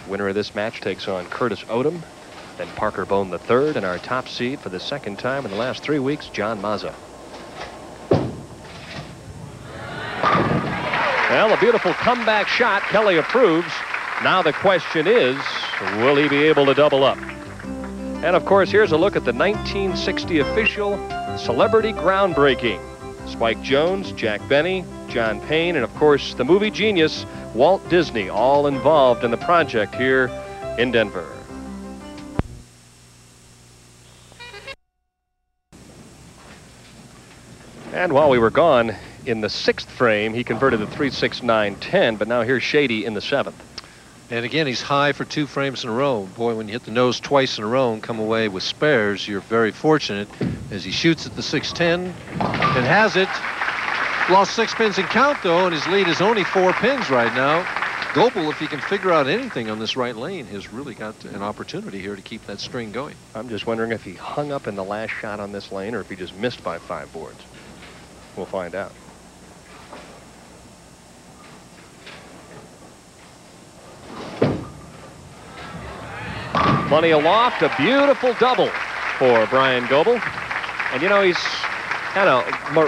Winner of this match takes on Curtis Odom, then Parker Bone III, and our top seed for the second time in the last 3 weeks, John Mazza. Well, a beautiful comeback shot. Kelly approves. Now the question is, will he be able to double up? And of course, here's a look at the 1960 official celebrity groundbreaking. Spike Jones, Jack Benny, John Payne, and of course the movie genius Walt Disney, all involved in the project here in Denver. And while we were gone, in the 6th frame, he converted the 3-6-9-10, but now here's Shady in the 7th. And again, he's high for 2 frames in a row. Boy, when you hit the nose twice in a row and come away with spares, you're very fortunate. As he shoots at the 6-10 and has it. Lost 6 pins in count, though, and his lead is only 4 pins right now. Goebel, if he can figure out anything on this right lane, has really got an opportunity here to keep that string going. I'm just wondering if he hung up in the last shot on this lane or if he just missed by 5 boards. We'll find out. Plenty of loft, a beautiful double for Bryan Goebel. And you know, he's had a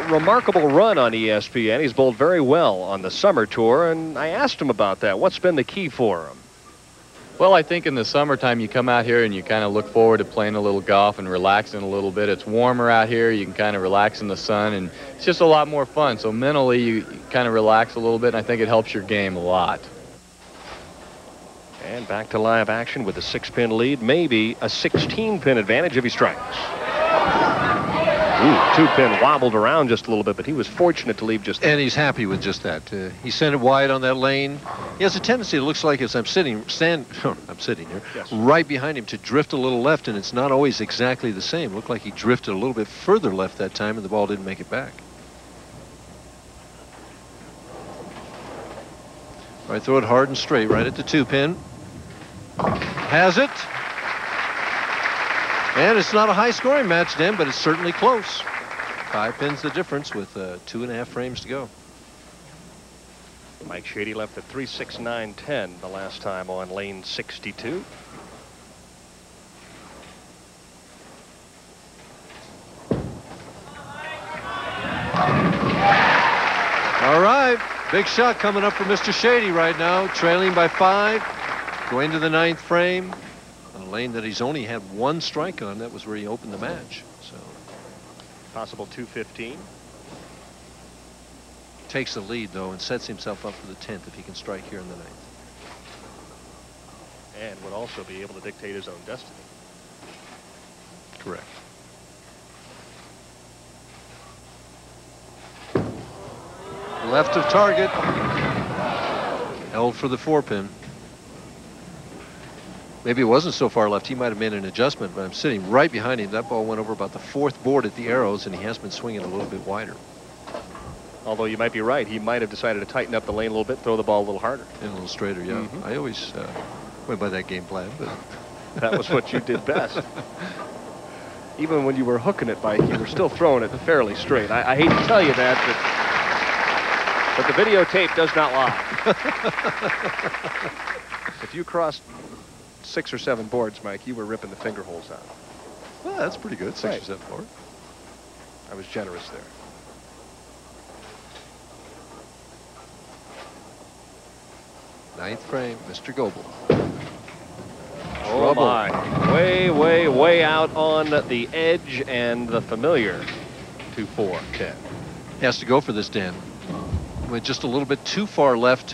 remarkable run on ESPN. He's bowled very well on the summer tour, and I asked him about that. What's been the key for him? Well, I think in the summertime you come out here and you kind of look forward to playing a little golf and relaxing a little bit. It's warmer out here. You can kind of relax in the sun, and it's just a lot more fun. So mentally you kind of relax a little bit, and I think it helps your game a lot. And back to live action with a 6-pin lead, maybe a 16-pin advantage if he strikes. Ooh, 2-pin wobbled around just a little bit, but he was fortunate to leave just that. And he's happy with just that. He sent it wide on that lane. He has a tendency, it looks like as I'm sitting here, yes, right behind him, to drift a little left, and it's not always exactly the same. It looked like he drifted a little bit further left that time, and the ball didn't make it back. All right, throw it hard and straight right at the 2-pin. Has it. And it's not a high-scoring match then, but it's certainly close. 5 pins the difference with 2.5 frames to go. Mike Shady left at 3-6-9-10 the last time on lane 62. All right, big shot coming up for Mr. Shady right now, trailing by 5, going to the 9th frame. A lane that he's only had 1 strike on. That was where he opened the match. So possible 215. Takes the lead though and sets himself up for the 10th if he can strike here in the 9th. And would also be able to dictate his own destiny. Correct. Left of target. Held for the 4-pin. Maybe it wasn't so far left. He might have made an adjustment, but I'm sitting right behind him. That ball went over about the 4th board at the arrows, and he has been swinging a little bit wider. Although you might be right. He might have decided to tighten up the lane a little bit, throw the ball a little harder. And a little straighter, yeah. I always went by that game plan, but that was what you did best. Even when you were hooking it, Mike, you were still throwing it fairly straight. I hate to tell you that, but the videotape does not lie. If you crossed 6 or 7 boards, Mike, you were ripping the finger holes out. Well, that's pretty good. 6 or 7 boards. I was generous there. Ninth frame, Mr. Goebel. Oh my. Way, way, way out on the edge and the familiar 2-4-10. He has to go for this, Dan. Went just a little bit too far left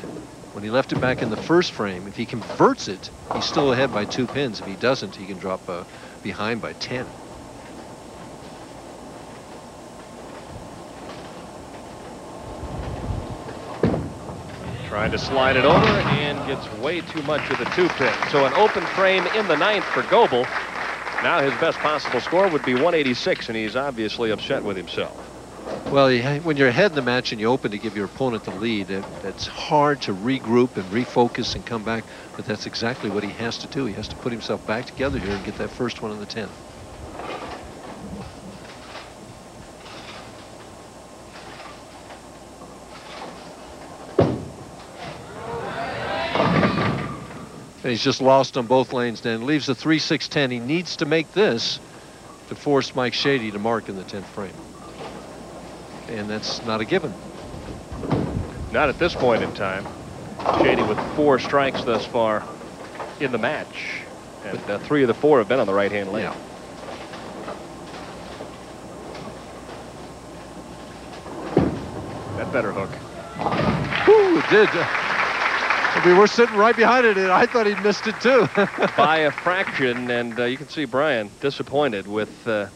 when he left it back in the 1st frame. If he converts it, he's still ahead by 2 pins. If he doesn't, he can drop behind by 10. Trying to slide it over and gets way too much of the 2-pin. So an open frame in the 9th for Goebel. Now his best possible score would be 186, and he's obviously upset with himself. Well, when you're ahead in the match and you open to give your opponent the lead, it's hard to regroup and refocus and come back, but that's exactly what he has to do. He has to put himself back together here and get that first one on the 10th. And he's just lost on both lanes then. Leaves a 3-6-10. He needs to make this to force Mike Shady to mark in the 10th frame. And that's not a given. Not at this point in time. Shady with 4 strikes thus far in the match. And 3 of the 4 have been on the right-hand lane. Yeah. That better hook. Whew, it did. We were sitting right behind it, and I thought he'd missed it too. By a fraction, and you can see Bryan disappointed with, I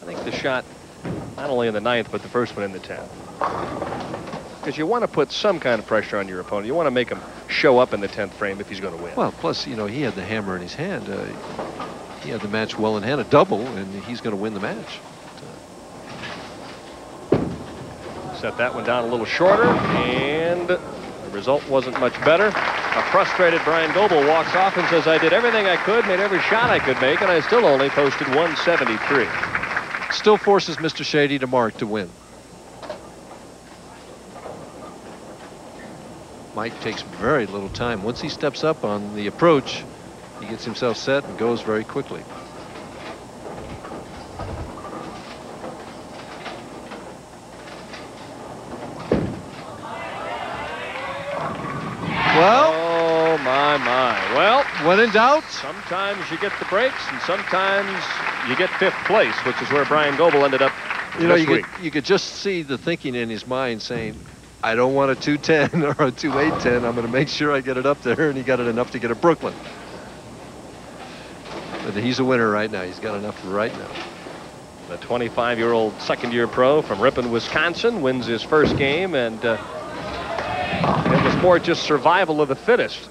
think, the shot not only in the 9th, but the first one in the 10th. Because you want to put some kind of pressure on your opponent. You want to make him show up in the 10th frame if he's going to win. Well, plus, you know, he had the hammer in his hand. He had the match well in hand, a double, and he's going to win the match. Set that one down a little shorter, and the result wasn't much better. A frustrated Bryan Goebel walks off and says, I did everything I could, made every shot I could make, and I still only posted 173. Still forces Mr. Shady to mark to win. Mike takes very little time. Once he steps up on the approach, he gets himself set and goes very quickly. Well, oh my. Well, when in doubt, sometimes you get the breaks, and sometimes you get 5th place, which is where Bryan Goebel ended up this week. You could just see the thinking in his mind saying, I don't want a 210 or a 2-8-10. I'm going to make sure I get it up there, and he got it enough to get a Brooklyn. But he's a winner right now. He's got enough right now. The 25-year-old second-year pro from Ripon, Wisconsin, wins his first game, and it was more just survival of the fittest.